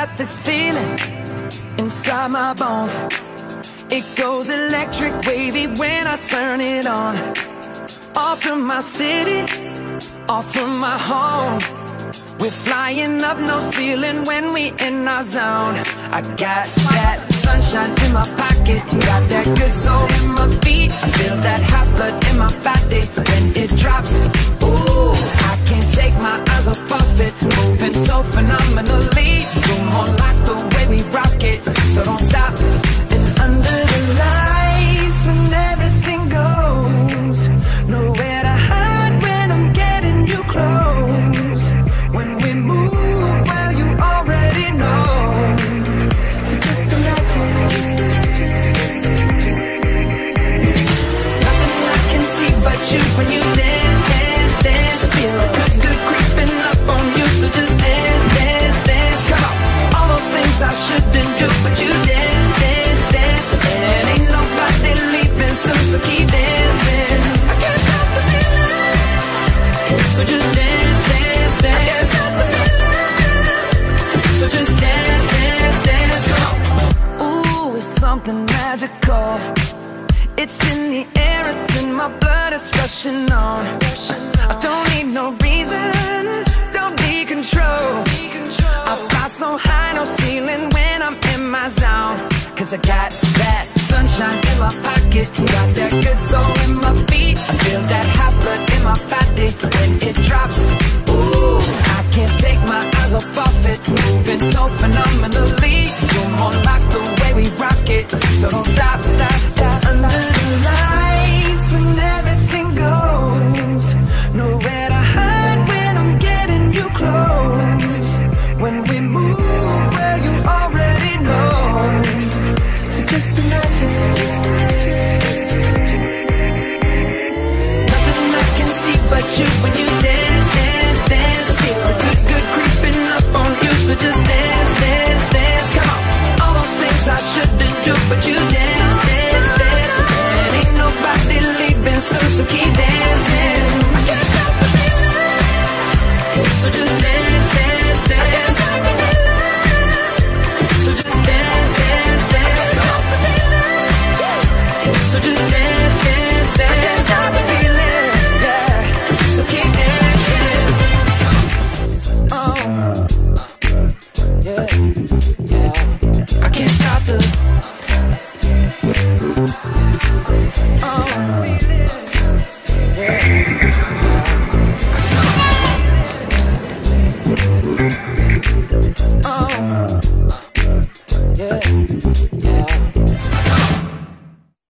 got this feeling inside my bones. It goes electric wavy when I turn it on. Off from my city, off from my home. We're flying up, no ceiling when we in our zone. I got that sunshine in my pocket, got that good soul in my feet. I feel that hot blood in my body when it drops. Ooh, I can't take my eyes off of it, moving so phenomenally. You're more like the way we rock it, so don't stop. And under the lights, when everything goes, nowhere to hide when I'm getting you close. When we move, well, you already know. So just imagine. Nothing I can see but you when you dance, dance, dance. Feel a good, good creeping up on you. So just dance, dance, dance. Come on. All those things I shouldn't do, but you dance, dance, dance. And ain't nobody leaving soon, so keep dancing. I can't stop the feeling. So just dance, dance, dance. I can't stop the feeling. So just dance, dance, dance. Come on. Ooh, it's something magical. It's in the air, it's in my blood, it's rushing on. I don't need no reason, don't need control. I fly so high, no ceiling when I'm in my zone. Cause I got that sunshine in my pocket, got that good